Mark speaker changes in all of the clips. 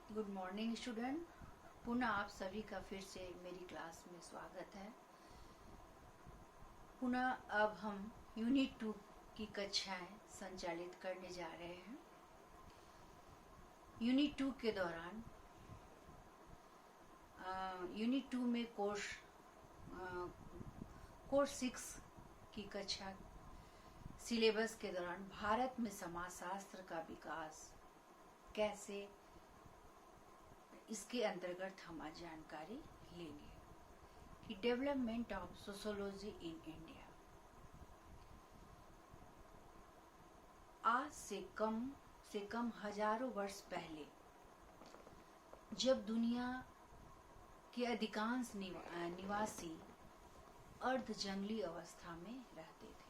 Speaker 1: Good morning student. पुनः आप सभी का फिर से मेरी क्लास में स्वागत है। पुनः अब हम यूनिट 2 की कक्षाएं संचालित करने जा रहे हैं। यूनिट 2 के दौरान यूनिट 2 में कोर्स 6 की कक्षा सिलेबस के दौरान भारत में समाजशास्त्र का विकास कैसे, इसके अंतर्गत हम आज जानकारी लेंगे कि development of sociology in India. आज से कम हजारों वर्ष पहले जब दुनिया के अधिकांश निवासी अर्ध जंगली अवस्था में रहते थे,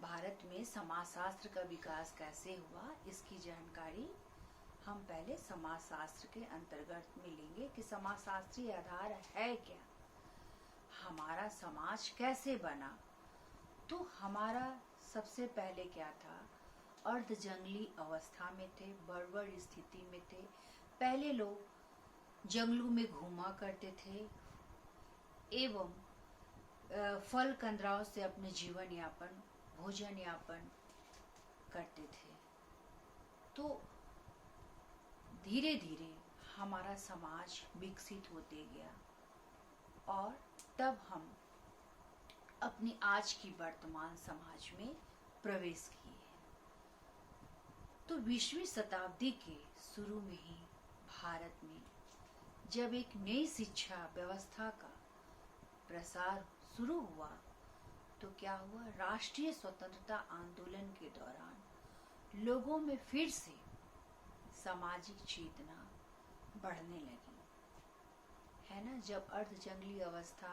Speaker 1: भारत में समाजशास्त्र का विकास कैसे हुआ इसकी जानकारी हम पहले समाजशास्त्र के अंतर्गत में लेंगे कि समाजशास्त्रीय आधार है क्या, हमारा समाज कैसे बना। तो हमारा सबसे पहले क्या था, अर्ध जंगली अवस्था में थे, बर्बर स्थिति में थे। पहले लोग जंगलों में घूमा करते थे एवं फल कंदराओं से अपने जीवन यापन, भोजन यापन करते थे। तो धीरे धीरे हमारा समाज विकसित होते गया और तब हम अपनी आज की वर्तमान समाज में प्रवेश किए। तो 20वीं शताब्दी के शुरू में ही भारत में जब एक नई शिक्षा व्यवस्था का प्रसार शुरू हुआ तो क्या हुआ, राष्ट्रीय स्वतंत्रता आंदोलन के दौरान लोगों में फिर से सामाजिक चेतना बढ़ने लगी, है ना। जब अर्ध जंगली अवस्था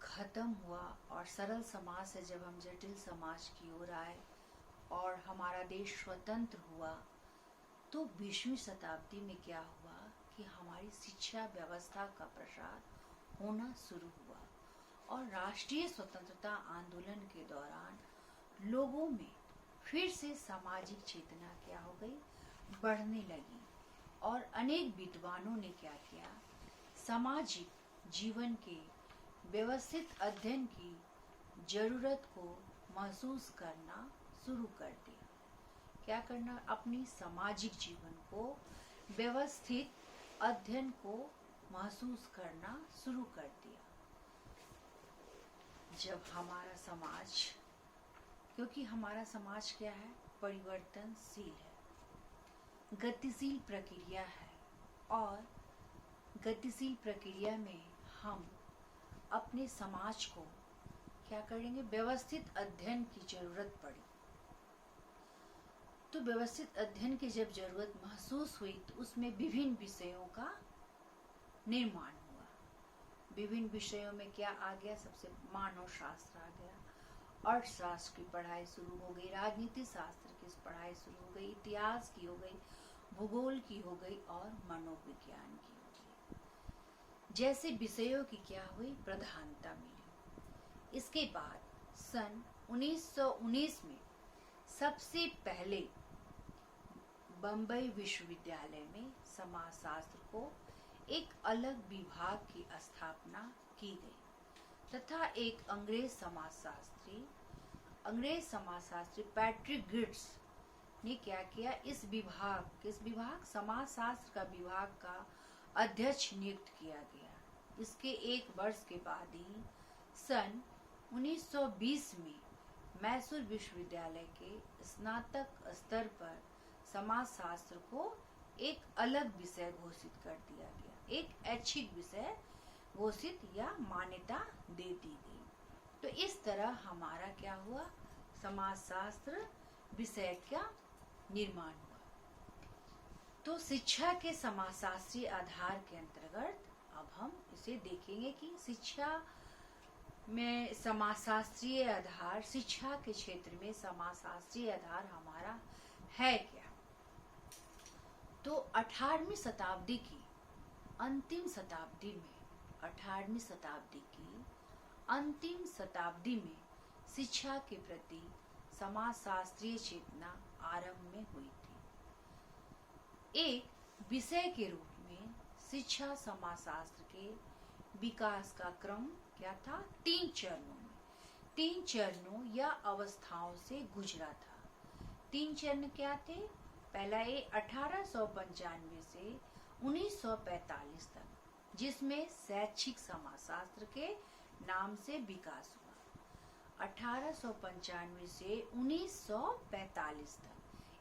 Speaker 1: खत्म हुआ और सरल समाज से जब हम जटिल समाज की ओर आए और हमारा देश स्वतंत्र हुआ, तो 20वीं शताब्दी में क्या हुआ कि हमारी शिक्षा व्यवस्था का प्रसार होना शुरू हुआ और राष्ट्रीय स्वतंत्रता आंदोलन के दौरान लोगों में फिर से सामाजिक चेतना क्या हो गई, बढ़ने लगी। और अनेक विद्वानों ने क्या किया, सामाजिक जीवन के व्यवस्थित अध्ययन की जरूरत को महसूस करना शुरू कर दिया। क्या करना, अपनी सामाजिक जीवन को व्यवस्थित अध्ययन को महसूस करना शुरू कर दिया। जब हमारा समाज, क्योंकि हमारा समाज क्या है, परिवर्तनशील है, गतिशील प्रक्रिया है और गतिशील प्रक्रिया में हम अपने समाज को क्या करेंगे, व्यवस्थित अध्ययन की जरूरत पड़ी। तो व्यवस्थित अध्ययन की जब जरूरत महसूस हुई तो उसमें विभिन्न विषयों का निर्माण हुआ। विभिन्न विषयों में क्या आ गया, सबसे मानव शास्त्र आ गया, अर्थशास्त्र की पढ़ाई शुरू हो गई, राजनीति शास्त्र की पढ़ाई शुरू हो गई, इतिहास की हो गई, भूगोल की हो गई और मनोविज्ञान की हो गई। जैसे विषयों की क्या हुई, प्रधानता मिली। इसके बाद सन 1919 में सबसे पहले बम्बई विश्वविद्यालय में समाजशास्त्र को एक अलग विभाग की स्थापना की गई तथा एक अंग्रेज समाजशास्त्री पैट्रिक गिड्स ने क्या किया, इस विभाग समाजशास्त्र का विभाग का अध्यक्ष नियुक्त किया गया। इसके एक वर्ष के बाद ही सन 1920 में मैसूर विश्वविद्यालय के स्नातक स्तर पर समाजशास्त्र को एक अलग विषय घोषित कर दिया गया, एक ऐच्छिक विषय घोषित या मान्यता दे दी गई। तो इस तरह हमारा क्या हुआ, समाजशास्त्र विषय का निर्माण हुआ। तो शिक्षा के समाजशास्त्रीय आधार के अंतर्गत अब हम इसे देखेंगे कि शिक्षा में समाजशास्त्रीय आधार, शिक्षा के क्षेत्र में समाजशास्त्रीय आधार हमारा है क्या। तो 18वीं शताब्दी की अंतिम शताब्दी में शिक्षा के प्रति समाजशास्त्रीय चेतना आरंभ में हुई थी। एक विषय के रूप में शिक्षा समाजशास्त्र के विकास का क्रम क्या था? 3 चरणों में, 3 चरणों या अवस्थाओं से गुजरा था। 3 चरण क्या थे? पहला ये 1895 से 1945 तक, जिसमें शैक्षिक समाजशास्त्र के नाम से विकास हुआ। 1895 से 1945 तक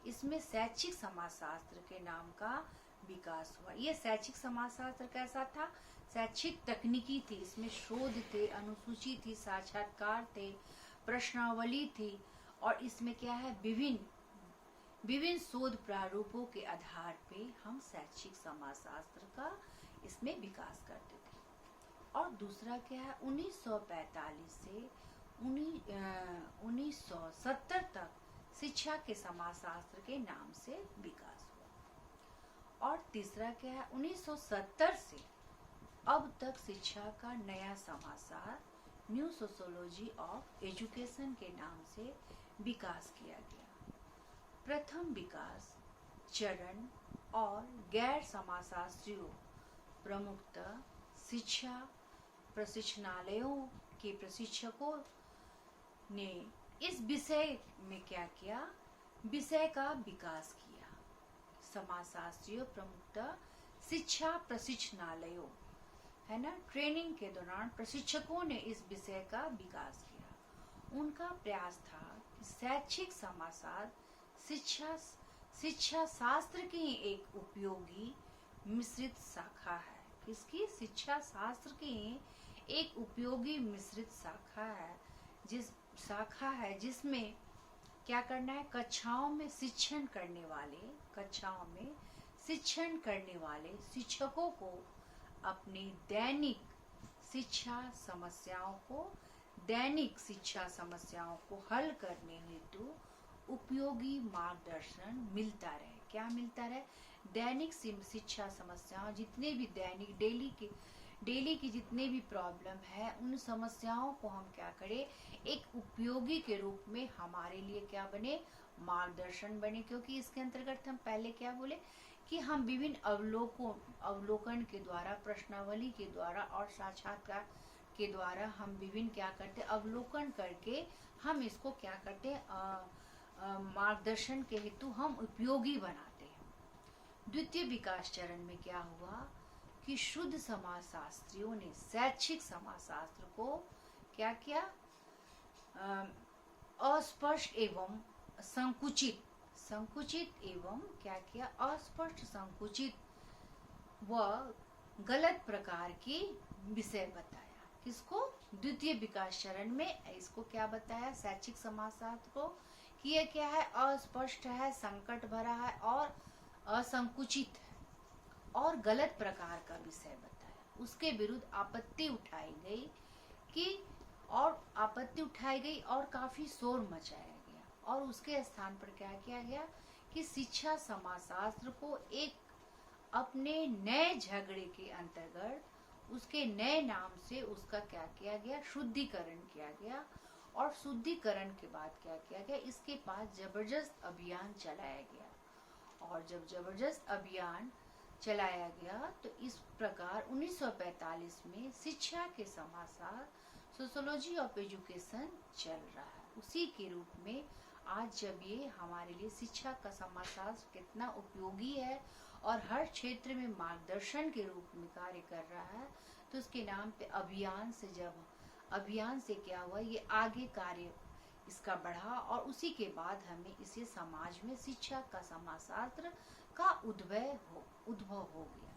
Speaker 1: इसमें शैक्षिक समाजशास्त्र के नाम का विकास हुआ। ये शैक्षिक समाजशास्त्र कैसा था? शैक्षिक तकनीकी थी, इसमें शोध थे, अनुसूची थी, साक्षात्कार थे, प्रश्नावली थी, और इसमें क्या है, विभिन्न शोध प्रारूपों के आधार पे हम शैक्षिक समाजशास्त्र का इसमें विकास करते थे। और दूसरा क्या है, 1945 से 1970 तक शिक्षा के समाजशास्त्र के नाम से विकास हुआ। और तीसरा क्या है, 1970 से अब तक शिक्षा का नया समाजशास्त्र न्यू सोशियोलॉजी ऑफ एजुकेशन के नाम से विकास किया गया। प्रथम विकास चरण और गैर समाजशास्त्रियों, प्रमुखतः शिक्षा प्रशिक्षणालयों के प्रशिक्षकों ने इस विषय में क्या किया, विषय का विकास किया। समाजशास्त्रियों प्रमुखतः शिक्षा प्रशिक्षणालयों, है ना, ट्रेनिंग के दौरान प्रशिक्षकों ने इस विषय का विकास किया। उनका प्रयास था कि शैक्षिक समाजशास्त्र शिक्षा शास्त्र की एक उपयोगी मिश्रित शाखा है। किसकी? शिक्षा शास्त्र की एक उपयोगी मिश्रित शाखा है, जिसमें क्या करना है, कक्षाओं में शिक्षण करने वाले शिक्षकों को अपनी दैनिक शिक्षा समस्याओं को हल करने हेतु उपयोगी मार्गदर्शन मिलता रहे। क्या मिलता रहे? दैनिक शिक्षा समस्याओं, जितने भी दैनिक डेली की जितने भी प्रॉब्लम है, उन समस्याओं को हम क्या करें, एक उपयोगी के रूप में हमारे लिए क्या बने, मार्गदर्शन बने। क्योंकि इसके अंतर्गत हम पहले क्या बोले कि हम विभिन्न अवलोकन के द्वारा, प्रश्नावली के द्वारा और साक्षात्कार के द्वारा हम विभिन्न क्या करते, अवलोकन करके हम इसको क्या करते, मार्गदर्शन के हेतु हम उपयोगी बनाते हैं। द्वितीय विकास चरण में क्या हुआ कि शुद्ध समाजशास्त्रियों ने शैक्षिक समाजशास्त्र को क्या किया, अस्पष्ट एवं संकुचित एवं क्या किया, अस्पष्ट, संकुचित व गलत प्रकार की विषय बताया। किसको? द्वितीय विकास चरण में इसको क्या बताया, शैक्षिक समाजशास्त्र को, कि यह क्या है, अस्पष्ट है, संकट भरा है और असंकुचित है और गलत प्रकार का विषय बताया। उसके विरुद्ध आपत्ति उठाई गई और काफी शोर मचाया गया। और उसके स्थान पर क्या किया गया कि शिक्षा समाजशास्त्र को एक अपने नए झगड़े के अंतर्गत उसके नए नाम से उसका क्या किया गया, शुद्धिकरण किया गया। और शुद्धिकरण के बाद क्या किया गया, इसके पास जबरदस्त अभियान चलाया गया। और जब जबरदस्त अभियान चलाया गया तो इस प्रकार 1945 में शिक्षा के समाजशास्त्र सोशियोलॉजी ऑफ एजुकेशन चल रहा है। उसी के रूप में आज जब ये हमारे लिए शिक्षा का समाजशास्त्र कितना उपयोगी है और हर क्षेत्र में मार्गदर्शन के रूप में कार्य कर रहा है, तो उसके नाम पे अभियान से क्या हुआ, ये आगे कार्य इसका बढ़ा और उसी के बाद हमें इसे समाज में शिक्षा का समाजशास्त्र का उद्भव हो गया।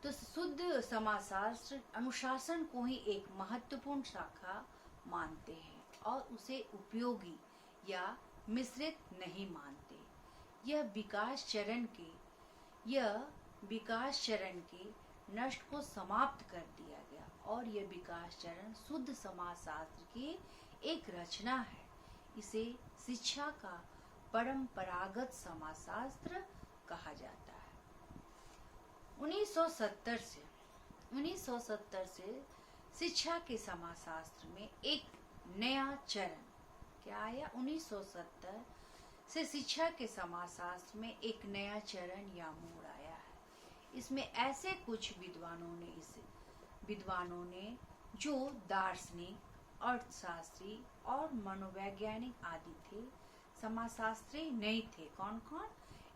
Speaker 1: तो शुद्ध समाजशास्त्र अनुशासन को ही एक महत्वपूर्ण शाखा मानते हैं और उसे उपयोगी या मिश्रित नहीं मानते। यह विकास चरण के नष्ट को समाप्त कर दिया गया और यह विकास चरण शुद्ध समाजशास्त्र की एक रचना है। इसे शिक्षा का परंपरागत समाजशास्त्र कहा जाता है। 1970 से शिक्षा के समाजशास्त्र में एक नया चरण क्या आया, 1970 से शिक्षा के समाजशास्त्र में एक नया चरण या मोड़ आया है। इसमें ऐसे कुछ विद्वानों ने जो दार्शनिक, अर्थशास्त्री और मनोवैज्ञानिक आदि थे, समाजशास्त्री नहीं थे। कौन कौन?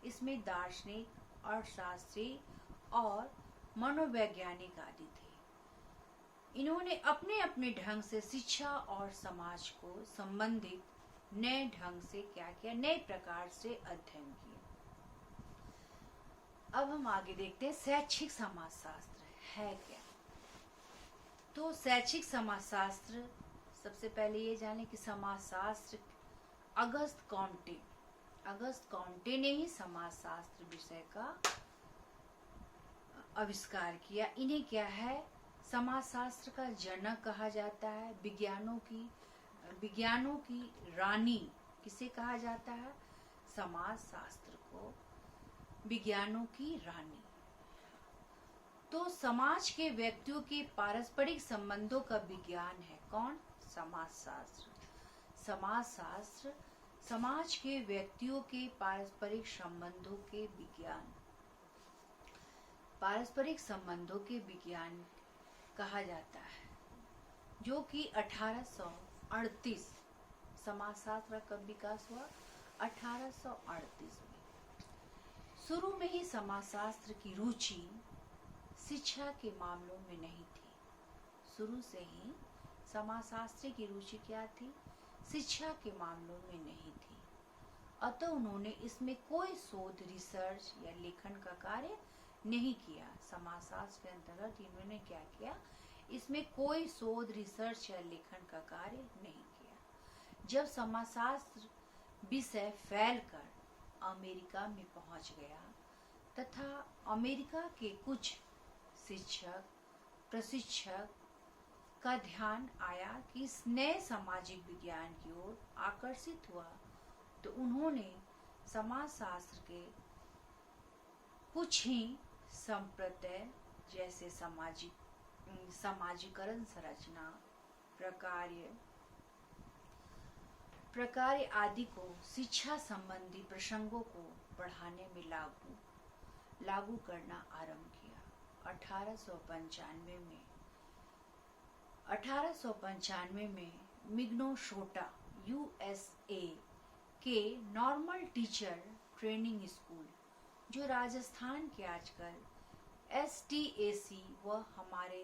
Speaker 1: इसमें दार्शनिक, अर्थशास्त्री और मनोवैज्ञानिक आदि थे। इन्होंने अपने अपने ढंग से शिक्षा और समाज को संबंधित नए ढंग से क्या किया, नए प्रकार से अध्ययन किया। अब हम आगे देखते हैं शैक्षिक समाजशास्त्र है क्या। तो शैक्षिक समाजशास्त्र, सबसे पहले ये जाने कि समाजशास्त्र अगस्त कॉन्टे ने ही समाजशास्त्र विषय का आविष्कार किया। इन्हें क्या है, समाजशास्त्र का जनक कहा जाता है। विज्ञानों की रानी किसे कहा जाता है? समाजशास्त्र को विज्ञानों की रानी। तो समाज के व्यक्तियों के पारस्परिक संबंधों का विज्ञान है कौन? समाजशास्त्र। समाजशास्त्र समाज के व्यक्तियों के पारस्परिक संबंधों के विज्ञान, पारस्परिक संबंधों के विज्ञान कहा जाता है, जो कि 1838 समाजशास्त्र का कब विकास हुआ? 1838 में। शुरू में ही समाजशास्त्र की रुचि शिक्षा के मामलों में नहीं थी। शुरू से ही समाजशास्त्री की रुचि क्या थी? शिक्षा के मामलों में नहीं थी। अतः उन्होंने इसमें कोई शोध, रिसर्च या लेखन का कार्य नहीं किया। समाजशास्त्र के अंतर्गत इन्होंने क्या किया? इसमें कोई शोध, रिसर्च या लेखन का कार्य नहीं किया। जब समाजशास्त्र विषय फैलकर अमेरिका में पहुंच गया तथा अमेरिका के कुछ शिक्षक, प्रशिक्षक का ध्यान आया कि इस नए सामाजिक विज्ञान की ओर आकर्षित हुआ, तो उन्होंने समाजशास्त्र के कुछ ही संप्रदाय जैसे समाजीकरण, संरचना, प्रकार्य आदि को शिक्षा संबंधी प्रसंगों को पढ़ाने में लागू करना आरंभ किया। 1895 में मिनेसोटा USA के नॉर्मल टीचर ट्रेनिंग स्कूल, जो राजस्थान के आजकल STAC व हमारे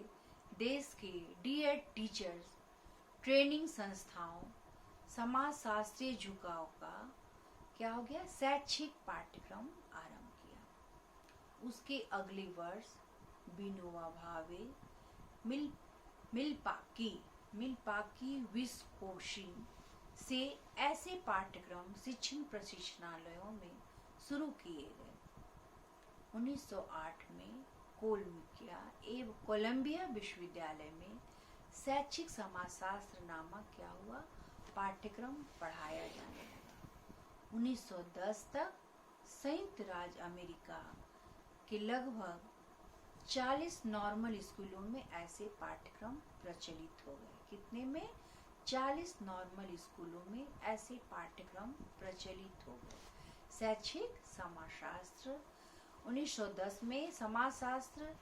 Speaker 1: देश के D.Ed टीचर्स ट्रेनिंग संस्थाओं, समाजशास्त्रीय झुकाव का क्या हो गया, शैक्षिक पाठ्यक्रम आरंभ किया। उसके अगले वर्ष विनोबा भावे मिल्वाकी विस्कोसिन से ऐसे पाठ्यक्रम शिक्षण प्रशिक्षणालयों में शुरू किए गए। 1908 में कोलंबिया विश्वविद्यालय में शैक्षिक समाजशास्त्र नामक क्या हुआ, पाठ्यक्रम पढ़ाया जाने लगा। 1910 तक संयुक्त राज्य अमेरिका के लगभग 40 नॉर्मल स्कूलों में ऐसे पाठ्यक्रम प्रचलित हो गए। कितने में? 40 नॉर्मल स्कूलों में ऐसे पाठ्यक्रम प्रचलित हो गए। शैक्षिक समाजशास्त्र 1910 में समाजशास्त्र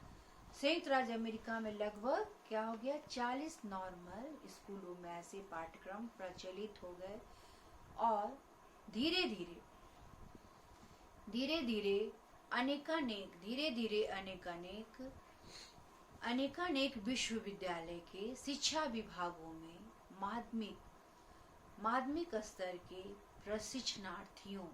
Speaker 1: संयुक्त राज्य अमेरिका में लगभग क्या हो गया, 40 नॉर्मल स्कूलों में ऐसे पाठ्यक्रम प्रचलित हो गए और धीरे धीरे अनेकानेक विश्वविद्यालय के शिक्षा विभागों में माध्यमिक स्तर के प्रशिक्षणार्थियों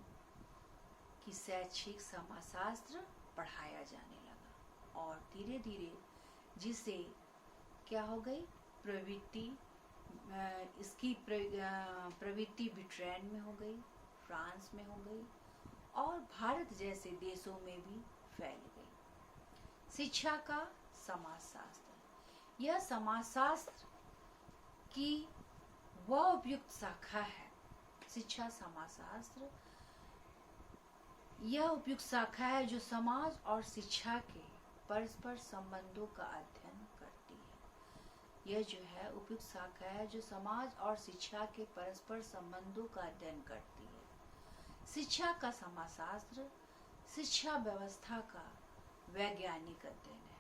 Speaker 1: की शैक्षिक समाजशास्त्र पढ़ाया जाने लगा और धीरे धीरे जिसे क्या हो गई, प्रवृत्ति ब्रिटेन में हो गई, फ्रांस में हो गई और भारत जैसे देशों में भी फैल गई। शिक्षा का समाजशास्त्र, यह समाजशास्त्र की वह उपयुक्त शाखा है। शिक्षा समाजशास्त्र यह उपयुक्त शाखा है जो समाज और शिक्षा के परस्पर संबंधों का अध्ययन करती है। यह जो है उपयुक्त शाखा है जो समाज और शिक्षा के परस्पर संबंधों का अध्ययन करती है। शिक्षा का समाजशास्त्र शिक्षा व्यवस्था का वैज्ञानिक अध्ययन है।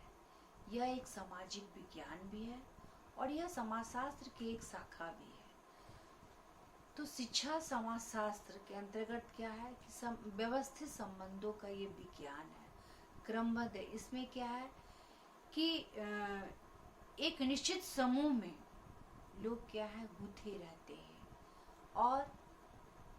Speaker 1: यह एक सामाजिक विज्ञान भी है और यह समाजशास्त्र की एक शाखा भी है। तो शिक्षा समाजशास्त्र के अंतर्गत क्या है कि व्यवस्थित संबंधों का ये विज्ञान है, क्रमबद्ध है। इसमें क्या है कि एक निश्चित समूह में लोग क्या है गुथे रहते हैं और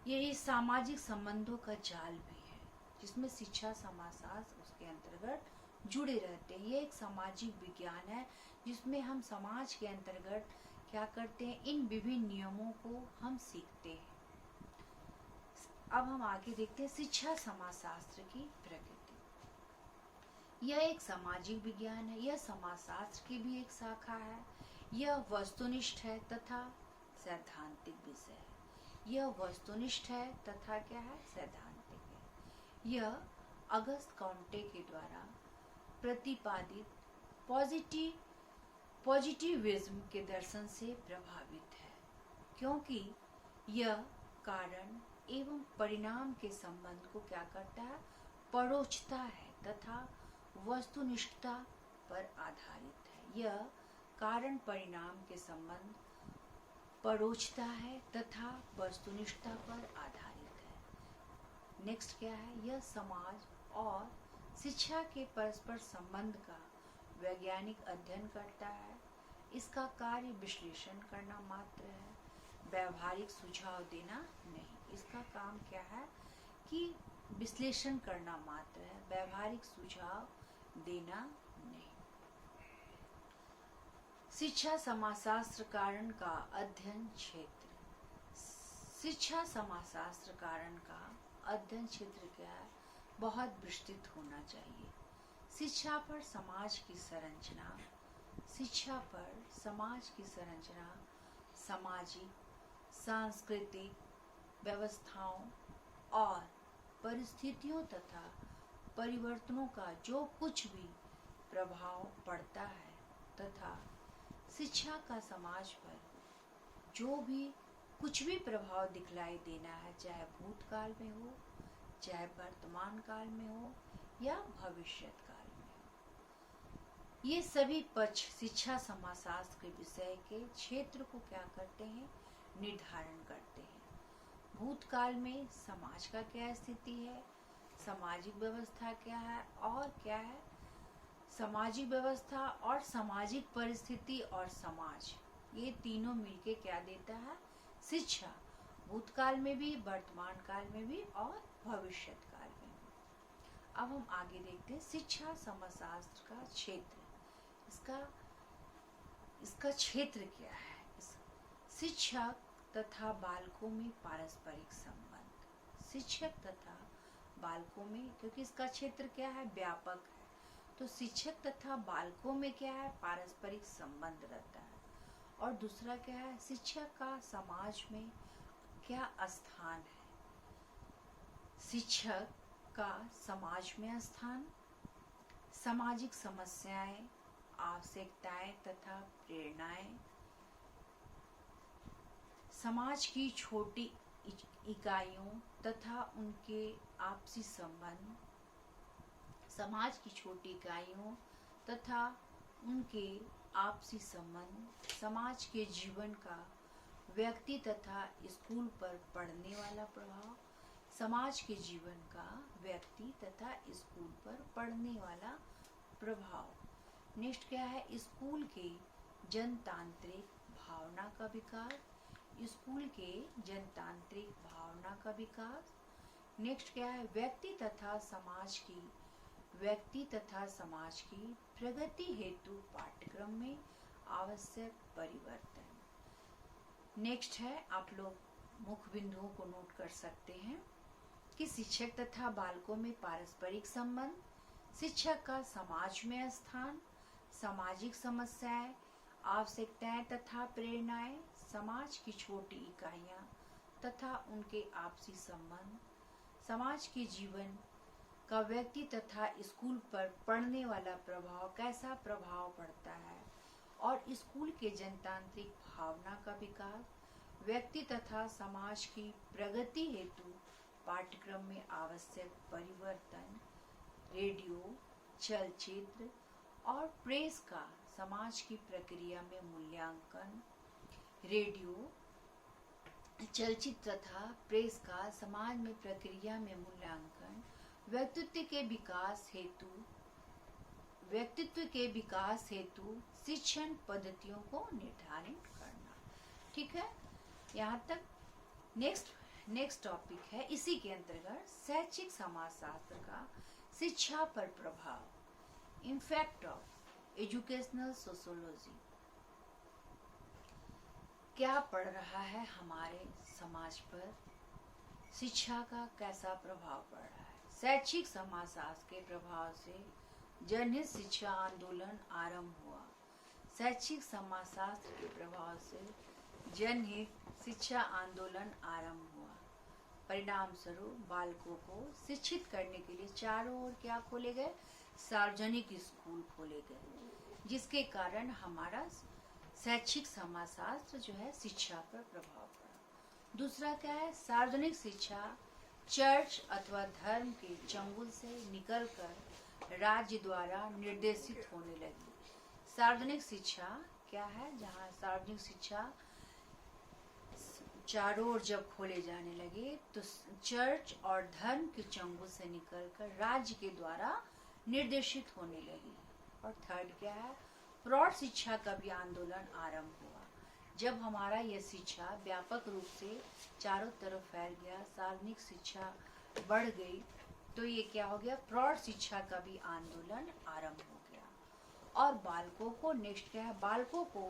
Speaker 1: ये सामाजिक संबंधों का जाल भी है जिसमें शिक्षा समाजशास्त्र उसके अंतर्गत जुड़े रहते हैं। ये एक सामाजिक विज्ञान है जिसमें हम समाज के अंतर्गत क्या करते हैं, इन विभिन्न नियमों को हम सीखते हैं। अब हम आगे देखते हैं शिक्षा समाजशास्त्र की प्रकृति। यह एक सामाजिक विज्ञान है, यह समाजशास्त्र की भी एक शाखा है। यह वस्तुनिष्ठ है तथा सैद्धांतिक विषय है। यह वस्तुनिष्ठ है तथा क्या है, सैद्धांतिक है। यह अगस्त कॉन्टे के द्वारा प्रतिपादित पॉजिटिविज्म के दर्शन से प्रभावित है, क्योंकि यह कारण एवं परिणाम के संबंध को क्या करता है, परोक्षता है तथा वस्तुनिष्ठता पर आधारित है। यह कारण परिणाम के संबंध परोक्षता है तथा वस्तुनिष्ठता पर आधारित है। नेक्स्ट क्या है, यह समाज और शिक्षा के परस्पर संबंध का वैज्ञानिक अध्ययन करता है। इसका कार्य विश्लेषण करना मात्र है, व्यावहारिक सुझाव देना नहीं। इसका काम क्या है कि विश्लेषण करना मात्र है, व्यावहारिक सुझाव देना नहीं। शिक्षा समाजशास्त्र कारण का अध्ययन क्षेत्र। शिक्षा समाजशास्त्र कारण का अध्ययन क्षेत्र क्या है, बहुत विस्तृत होना चाहिए। शिक्षा पर समाज की संरचना, शिक्षा पर समाज की संरचना, सामाजिक सांस्कृतिक व्यवस्थाओं और परिस्थितियों तथा परिवर्तनों का जो कुछ भी प्रभाव पड़ता है तथा शिक्षा का समाज पर जो भी कुछ भी प्रभाव दिखलाई देना है, चाहे भूतकाल में हो, चाहे वर्तमान काल में हो या भविष्य काल में हो, ये सभी पक्ष शिक्षा समाजशास्त्र के विषय के क्षेत्र को क्या करते हैं, निर्धारण करते हैं। भूतकाल में समाज का क्या स्थिति है, सामाजिक व्यवस्था क्या है और क्या है, सामाजिक व्यवस्था और सामाजिक परिस्थिति और समाज, ये तीनों मिलके क्या देता है, शिक्षा। भूतकाल में भी, वर्तमान काल में भी और भविष्य काल में भी। अब हम आगे देखते हैं शिक्षा समाजशास्त्र का क्षेत्र। इसका क्षेत्र क्या है। शिक्षक तथा बालकों में पारस्परिक संबंध। शिक्षक तथा बालकों में, क्योंकि इसका क्षेत्र क्या है, व्यापक है, तो शिक्षक तथा बालकों में क्या है, पारस्परिक संबंध रहता है। और दूसरा क्या है, शिक्षक का समाज में क्या स्थान है। शिक्षक का समाज में स्थान, सामाजिक समस्याएं, आवश्यकताएं तथा प्रेरणाएं, समाज की छोटी इकाइयों तथा उनके आपसी संबंध, समाज की छोटी इकाइयों तथा उनके आपसी संबंध, समाज के जीवन का व्यक्ति तथा स्कूल पर पड़ने वाला प्रभाव, समाज के जीवन का व्यक्ति तथा स्कूल पर पड़ने वाला प्रभाव। नेक्स्ट क्या है, स्कूल के जनतांत्रिक भावना का विकास, स्कूल के जनतांत्रिक भावना का विकास। नेक्स्ट क्या है, व्यक्ति तथा समाज की प्रगति हेतु पाठ्यक्रम में आवश्यक परिवर्तन। नेक्स्ट है, आप लोग मुख्य बिंदुओं को नोट कर सकते हैं कि शिक्षक तथा बालकों में पारस्परिक संबंध, शिक्षक का समाज में स्थान, सामाजिक समस्याएं, आवश्यकताएं तथा प्रेरणाएं, समाज की छोटी इकाइयां तथा उनके आपसी संबंध, समाज के जीवन का व्यक्ति तथा स्कूल पर पड़ने वाला प्रभाव, कैसा प्रभाव पड़ता है, और स्कूल के जनतांत्रिक भावना का विकास, व्यक्ति तथा समाज की प्रगति हेतु पाठ्यक्रम में आवश्यक परिवर्तन, रेडियो, चलचित्र और प्रेस का समाज की प्रक्रिया में मूल्यांकन, रेडियो, चलचित्र तथा प्रेस का समाज में प्रक्रिया में मूल्यांकन, व्यक्तित्व के विकास हेतु शिक्षण पद्धतियों को निर्धारित करना। ठीक है, यहाँ तक। नेक्स्ट टॉपिक है इसी के अंतर्गत शैक्षिक समाजशास्त्र का शिक्षा पर प्रभाव, इम्पैक्ट ऑफ एजुकेशनल सोशियोलॉजी। क्या पड़ रहा है हमारे समाज पर, शिक्षा का कैसा प्रभाव पड़ रहा है। शैक्षिक समाजशास्त्र के प्रभाव से जनहित शिक्षा आंदोलन आरंभ हुआ। शैक्षिक समाजशास्त्र के प्रभाव से जनहित शिक्षा आंदोलन आरंभ हुआ। परिणाम स्वरूप बालकों को शिक्षित करने के लिए चारों ओर क्या खोले गए, सार्वजनिक स्कूल खोले गए, जिसके कारण हमारा शैक्षिक समाजशास्त्र जो है शिक्षा पर प्रभाव पड़ा। दूसरा क्या है, सार्वजनिक शिक्षा चर्च अथवा धर्म के चंगुल से निकलकर राज्य द्वारा निर्देशित होने लगी। सार्वजनिक शिक्षा क्या है, जहाँ सार्वजनिक शिक्षा चारों ओर जब खोले जाने लगे तो चर्च और धर्म के चंगुल से निकलकर राज्य के द्वारा निर्देशित होने लगी। और थर्ड क्या है, प्रौढ़ शिक्षा का भी आंदोलन आरंभ हुआ। जब हमारा यह शिक्षा व्यापक रूप से चारों तरफ फैल गया, सार्वजनिक शिक्षा बढ़ गई, तो ये क्या हो गया, प्रौढ़ शिक्षा का भी आंदोलन आरंभ हो गया। और बालकों को नेक्स्ट क्या है, बालकों को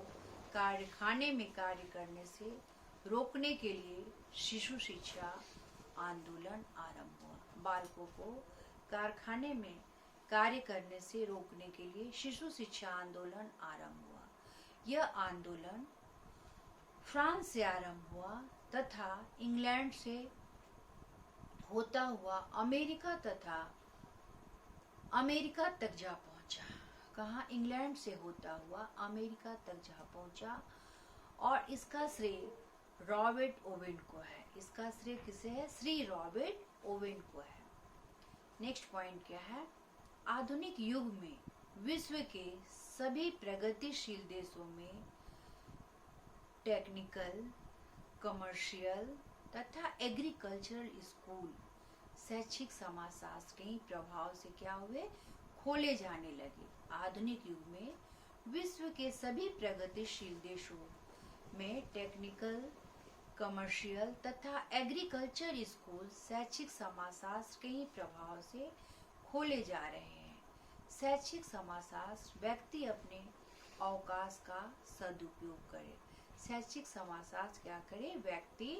Speaker 1: कारखाने में कार्य करने से रोकने के लिए शिशु शिक्षा आंदोलन आरंभ हुआ। बालकों को कारखाने में कार्य करने से रोकने के लिए शिशु शिक्षा आंदोलन आरंभ हुआ। यह आंदोलन फ्रांस से आरंभ हुआ तथा इंग्लैंड से होता हुआ अमेरिका तक जा पहुंचा। कहाँ, इंग्लैंड से होता हुआ अमेरिका तक जा पहुंचा। और इसका श्रेय रॉबर्ट ओवेन को है। इसका श्रेय किसे है, श्री रॉबर्ट ओवेन को है। नेक्स्ट पॉइंट क्या है, आधुनिक युग में विश्व के सभी प्रगतिशील देशों में टेक्निकल, कमर्शियल तथा एग्रीकल्चरल स्कूल शैक्षिक समाजशास्त्र के ही प्रभाव से क्या हुए, खोले जाने लगे। आधुनिक युग में विश्व के सभी प्रगतिशील देशों में टेक्निकल, कमर्शियल तथा एग्रीकल्चर स्कूल शैक्षिक समाजशास्त्र के ही प्रभाव से खोले जा रहे हैं। शैक्षिक समाजशास्त्र व्यक्ति अपने अवकाश का सदुपयोग करे। शैक्षिक समाजशास्त्र क्या करे, व्यक्ति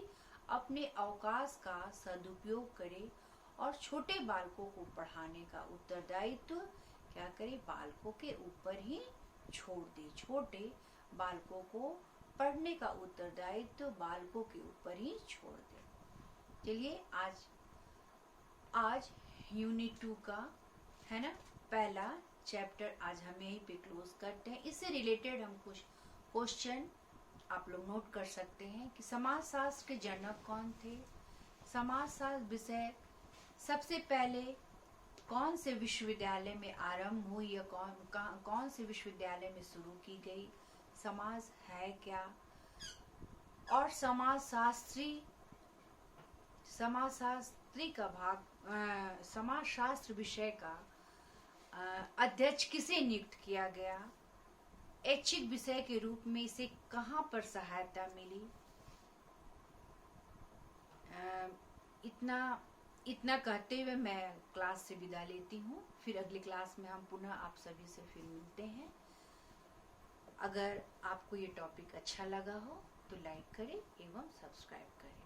Speaker 1: अपने अवकाश का सदुपयोग करे और छोटे बालकों को पढ़ाने का उत्तरदायित्व क्या करे, बालकों के ऊपर ही छोड़ दे। छोटे बालकों को पढ़ने का उत्तरदायित्व बालकों के ऊपर ही छोड़ दे। चलिए आज यूनिट 2 का है ना पहला चैप्टर आज हम यहीं पे क्लोज करते हैं। इससे रिलेटेड हम कुछ क्वेश्चन आप लोग नोट कर सकते हैं कि समाजशास्त्र के जनक कौन थे, समाजशास्त्र विषय सबसे पहले कौन से विश्वविद्यालय में आरंभ हुई या कौन से विश्वविद्यालय में शुरू की गई, समाज है क्या, और समाजशास्त्री का भाग समाजशास्त्र विषय का अध्यक्ष किसे नियुक्त किया गया, ऐच्छिक विषय के रूप में इसे कहाँ पर सहायता मिली। इतना कहते हुए मैं क्लास से विदा लेती हूँ। फिर अगली क्लास में हम पुनः आप सभी से फिर मिलते हैं। अगर आपको ये टॉपिक अच्छा लगा हो तो लाइक करें एवं सब्सक्राइब करें।